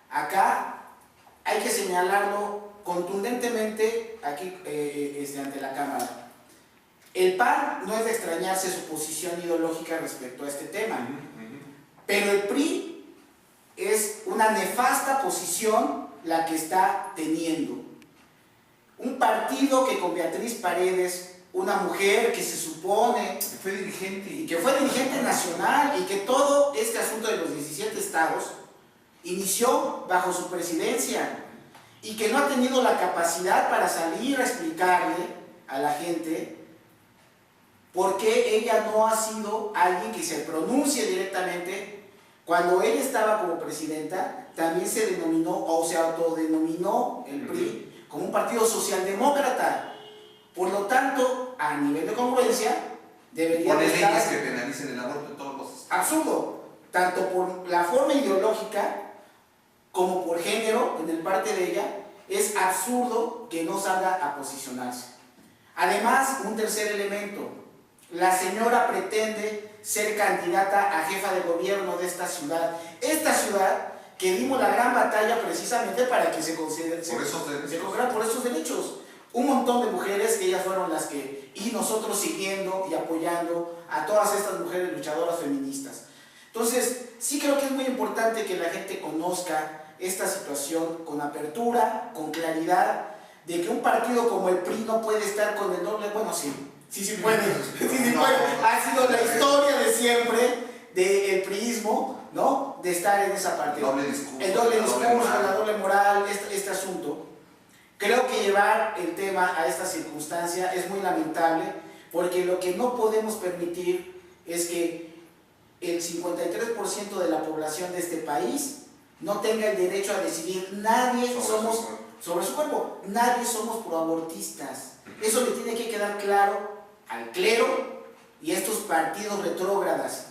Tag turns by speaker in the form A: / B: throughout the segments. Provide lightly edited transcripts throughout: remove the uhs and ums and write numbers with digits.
A: Acá hay que señalarlo contundentemente aquí ante la Cámara. El PAN no es de extrañarse su posición ideológica respecto a este tema, pero el PRI es una nefasta posición la que está teniendo. Un partido que con Beatriz Paredes, una mujer que se supone
B: que fue
A: dirigente nacional y que todo este asunto de los 17 estados inició bajo su presidencia y que no ha tenido la capacidad para salir a explicarle a la gente por qué ella no ha sido alguien que se pronuncie directamente. Cuando ella estaba como presidenta, también se denominó o se autodenominó el PRI como un partido socialdemócrata. Por lo tanto, a nivel de congruencia, debería
B: poner
A: estar
B: leyes que penalicen el aborto en todos los estados.
A: Absurdo, tanto por la forma ideológica como por género, en el parte de ella, es absurdo que no salga a posicionarse. Además, un tercer elemento, la señora pretende ser candidata a jefa de gobierno de esta ciudad que dimos la gran batalla precisamente para que se considere por esos derechos. Un montón de mujeres, que ellas fueron las que, y nosotros siguiendo y apoyando a todas estas mujeres luchadoras feministas. Entonces, sí creo que es muy importante que la gente conozca esta situación con apertura, con claridad, de que un partido como el PRI no puede estar con el doble, bueno, sí puede, ha sido la historia de siempre del priismo, ¿no? De estar en esa parte. El doble discurso, la doble moral, este asunto. Creo que llevar el tema a esta circunstancia es muy lamentable, porque lo que no podemos permitir es que el 53% de la población de este país no tenga el derecho a decidir. Nadie somos, sobre su cuerpo, nadie somos proabortistas. Eso le tiene que quedar claro al clero y a estos partidos retrógradas.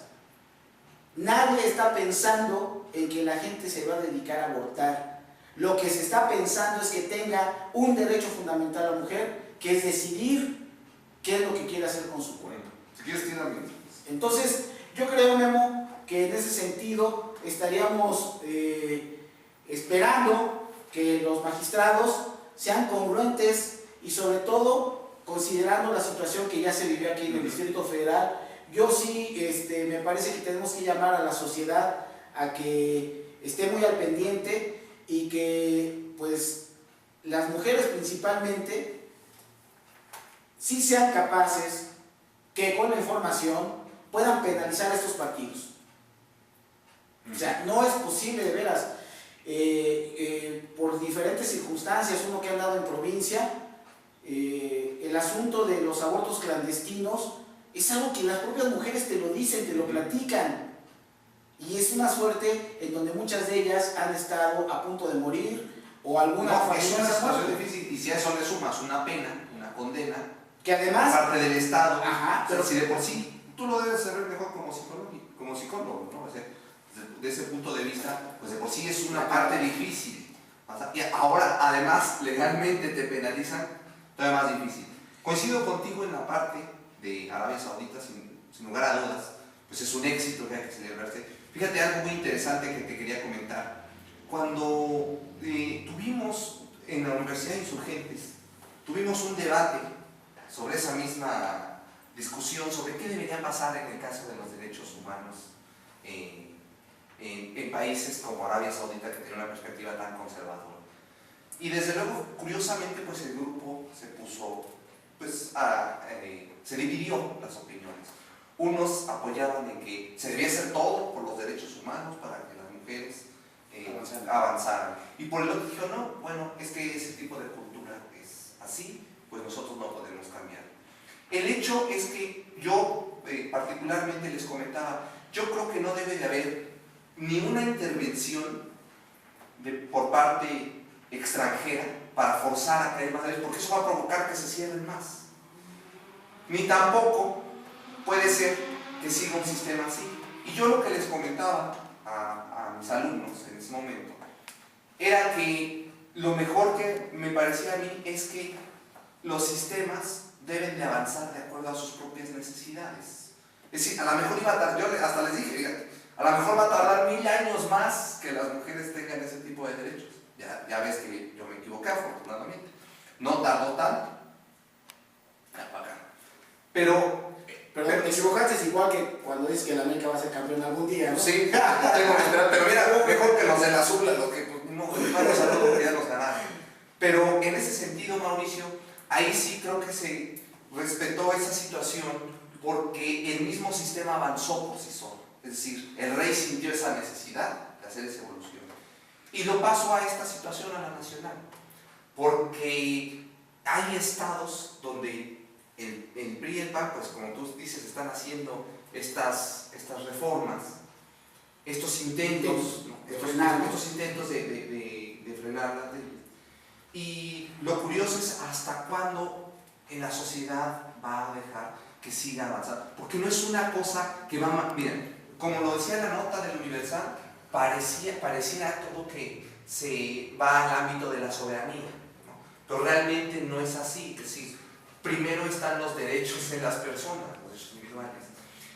A: Nadie está pensando en que la gente se va a dedicar a abortar. Lo que se está pensando es que tenga un derecho fundamental a la mujer, que es decidir qué es lo que quiere hacer con su cuerpo.
B: Si quieres, tiene algo.
A: Entonces, yo creo, Memo, que en ese sentido estaríamos esperando que los magistrados sean congruentes y sobre todo considerando la situación que ya se vivió aquí en el Distrito Federal. Yo sí me parece que tenemos que llamar a la sociedad a que esté muy al pendiente y que pues las mujeres principalmente sí sean capaces que con la información puedan penalizar a estos partidos. O sea, no es posible de veras, por diferentes circunstancias, uno que ha andado en provincia, el asunto de los abortos clandestinos es algo que las propias mujeres te lo dicen, te lo platican, y es una suerte en donde muchas de ellas han estado a punto de morir o alguna
B: es una situación difícil, y si a eso le sumas una pena, una condena,
A: que además
B: parte del Estado,
A: pero
B: si de por sí tú lo debes saber mejor como psicólogo, ¿no? O sea, de ese punto de vista, pues de por sí es una parte difícil. Y ahora, además, legalmente te penalizan, todavía más difícil. Coincido contigo en la parte de Arabia Saudita, sin lugar a dudas, pues es un éxito que hay que celebrarse. Fíjate algo muy interesante que te quería comentar. Cuando tuvimos en la Universidad de Insurgentes, tuvimos un debate sobre esa misma discusión, sobre qué debería pasar en el caso de los derechos humanos en países como Arabia Saudita, que tiene una perspectiva tan conservadora. Y desde luego, curiosamente, pues el grupo se puso, pues, se dividió las opiniones. Unos apoyaban en que se debía hacer todo por los derechos humanos para que las mujeres avanzaran. Y por el otro dijo, no, bueno, es que ese tipo de cultura es así, pues nosotros no podemos cambiar. El hecho es que yo particularmente les comentaba, yo creo que no debe de haber ni una intervención por parte extranjera para forzar a que haya más derechos, porque eso va a provocar que se cierren más. Ni tampoco puede ser que siga un sistema así. Y yo lo que les comentaba a mis alumnos en ese momento era que lo mejor que me parecía a mí es que los sistemas deben de avanzar de acuerdo a sus propias necesidades. Es decir, a lo mejor iba a tardar, yo hasta les dije, fíjate, a lo mejor va a tardar 1000 años más que las mujeres tengan ese tipo de derechos. Ya ves que yo me equivoqué, afortunadamente. No tardó tanto. Pero
A: te equivocaste, es igual que cuando dices que la América va a ser campeón algún día, ¿no?
B: sí, tengo que esperar, pero mira, mejor que los del azul, los que pues, no vamos a ver que ya nos ganaron. Pero en ese sentido, Mauricio, ahí sí creo que se respetó esa situación porque el mismo sistema avanzó por sí solo. Es decir, el rey sintió esa necesidad de hacer esa evolución. Y lo paso a esta situación, a la nacional, porque hay estados donde el PRI y el PAN, pues como tú dices, están haciendo estas reformas, estos intentos de frenar las leyes. Y lo curioso es hasta cuándo en la sociedad va a dejar que siga avanzando, porque no es una cosa que va, miren, como lo decía la nota del Universal, pareciera todo que se va al ámbito de la soberanía, ¿no? Pero realmente no es así, es decir, primero están los derechos de las personas, los derechos individuales.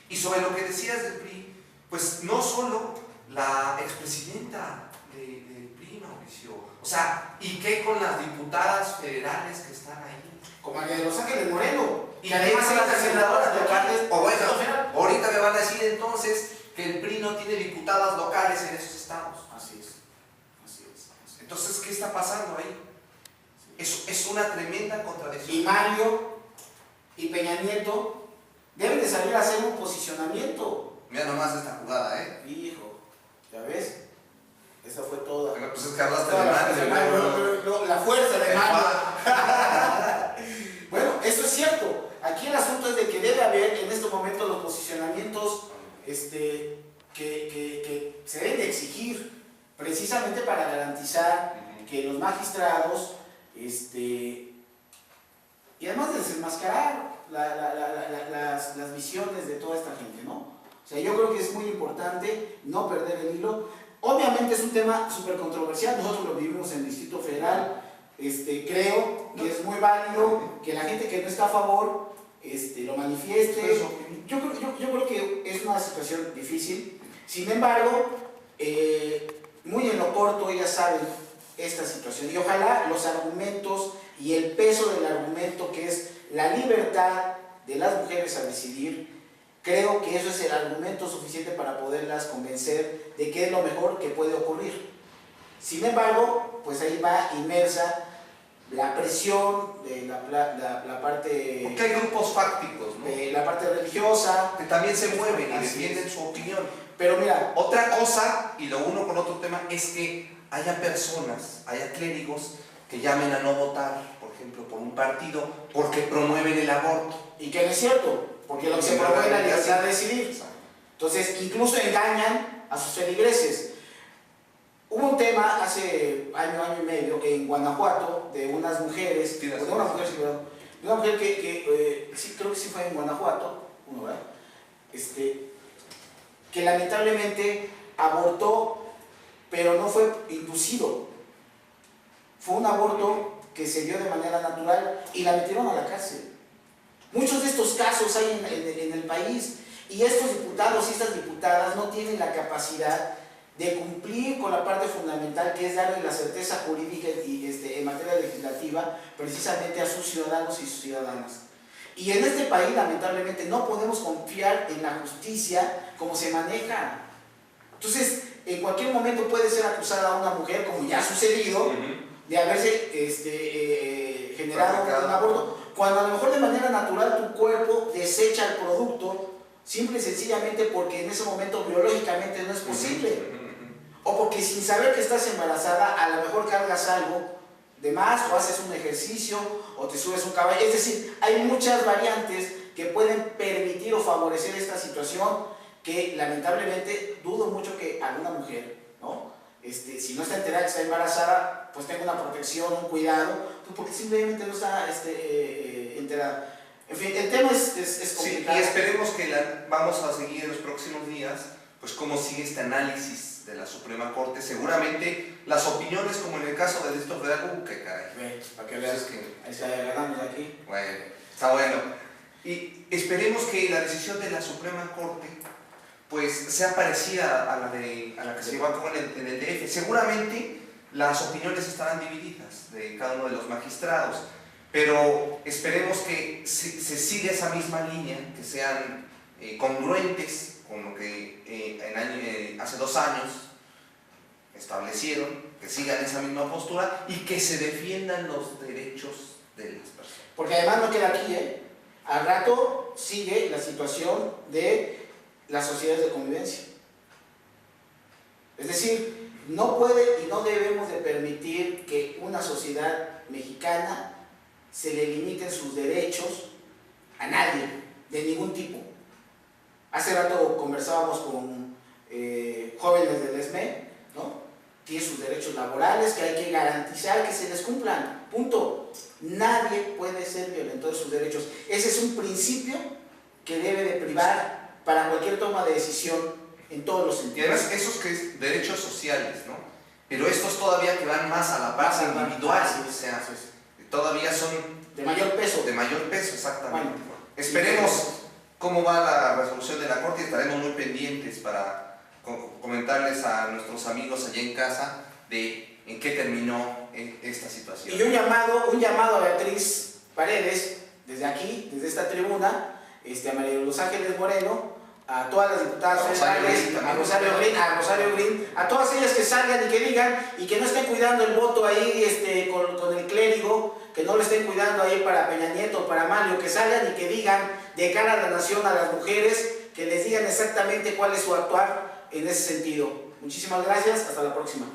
B: Y sobre lo que decías del PRI, pues no solo la expresidenta del PRI, Mauricio, o sea, ¿y qué con las diputadas federales que están ahí?
A: Como la de Los Ángeles Moreno,
B: y
A: que además
B: son
A: son las senadoras locales.
B: O bueno, ahorita me van a decir entonces que el PRI no tiene diputadas locales en esos estados.
A: Así es.
B: Entonces, ¿qué está pasando ahí? Es una tremenda contradicción.
A: Y Mario y Peña Nieto deben de salir a hacer un posicionamiento.
B: Mira nomás esta jugada,
A: Hijo, ¿ya ves? Esa fue toda.
B: Bueno, pues es que hablaste
A: toda
B: de
A: Mario. La fuerza de Mario. Bueno, eso es cierto. Aquí el asunto es de que debe haber en estos momentos los posicionamientos que se deben de exigir precisamente para garantizar que los magistrados y además de desenmascarar las visiones de toda esta gente, ¿no? O sea, yo creo que es muy importante no perder el hilo. Obviamente es un tema súper controversial, nosotros lo vivimos en el Distrito Federal, creo que es muy válido que la gente que no está a favor lo manifieste. Yo creo que es una situación difícil, sin embargo, muy en lo corto ellas saben esta situación y ojalá los argumentos y el peso del argumento que es la libertad de las mujeres a decidir, creo que eso es el argumento suficiente para poderlas convencer de que es lo mejor que puede ocurrir. Sin embargo, pues ahí va inmersa la presión de la parte...
B: Porque hay grupos fácticos, ¿no?
A: De la parte religiosa.
B: Que también se mueven y
A: Así
B: defienden
A: es.
B: su opinión.
A: Pero mira,
B: otra cosa, y lo uno con otro tema, es que haya personas, haya clérigos que llamen a no votar, por ejemplo, por un partido porque promueven el aborto.
A: Y que no es cierto, porque lo que se promueve es la libertad de decidir. Entonces, incluso engañan a sus feligreses. Hubo un tema hace año y medio en Guanajuato de unas mujeres, de una mujer que sí, creo que sí fue en Guanajuato, ¿verdad? Que lamentablemente abortó, pero no fue inducido. Fue un aborto que se dio de manera natural y la metieron a la cárcel. Muchos de estos casos hay en el país y estos diputados y estas diputadas no tienen la capacidad de cumplir con la parte fundamental que es darle la certeza jurídica y en materia legislativa precisamente a sus ciudadanos y sus ciudadanas. Y en este país lamentablemente no podemos confiar en la justicia como se maneja. Entonces, en cualquier momento puede ser acusada una mujer, como ya ha sucedido, de haberse generado un aborto, cuando a lo mejor de manera natural tu cuerpo desecha el producto simple y sencillamente porque en ese momento biológicamente no es posible. o porque sin saber que estás embarazada a lo mejor cargas algo de más, o haces un ejercicio, o te subes un caballo. Es decir, hay muchas variantes que pueden permitir o favorecer esta situación, que lamentablemente dudo mucho que alguna mujer, ¿no? Si no está enterada que está embarazada, pues tenga una protección, un cuidado, pues porque simplemente no está enterada. En fin, el tema es complicado.
B: Sí, y esperemos que vamos a seguir en los próximos días, pues cómo sigue este análisis de la Suprema Corte. Seguramente las opiniones, como en el caso de esto federal, que caray.
A: Para que veas que ahí está, ganamos aquí.
B: Bueno, está bueno. Y esperemos que la decisión de la Suprema Corte pues sea parecida a la que se llevó a cabo en el DF. Seguramente las opiniones estarán divididas de cada uno de los magistrados, pero esperemos que se siga esa misma línea, que sean congruentes con lo que hace 2 años establecieron, que sigan esa misma postura y que se defiendan los derechos de las personas.
A: Porque además no queda aquí, al rato sigue la situación de las sociedades de convivencia. Es decir, no puede y no debemos de permitir que una sociedad mexicana se le limiten sus derechos a nadie, de ningún tipo. Hace rato conversábamos con jóvenes del ESME, ¿no? Tienen sus derechos laborales que hay que garantizar que se les cumplan, punto. Nadie puede ser violento de sus derechos. Ese es un principio que debe de privar para cualquier toma de decisión en todos los sentidos.
B: Y además esos que es derechos sociales, ¿no? Pero estos todavía que van más a la parte individual, o sea, todavía son
A: de mayor peso.
B: De mayor peso, exactamente.
A: Bueno,
B: esperemos cómo va la resolución de la Corte y estaremos muy pendientes para comentarles a nuestros amigos allá en casa de en qué terminó esta situación.
A: Y un llamado a Beatriz Paredes, desde aquí, desde esta tribuna, a María Los Ángeles Moreno, a todas las diputadas federales, a Rosario Green, a todas ellas que salgan y que digan, y que no estén cuidando el voto ahí con el clérigo, que no lo estén cuidando ahí para Peña Nieto o para Mario, que salgan y que digan de cara a la nación, a las mujeres, que les digan exactamente cuál es su actuar en ese sentido. Muchísimas gracias, hasta la próxima.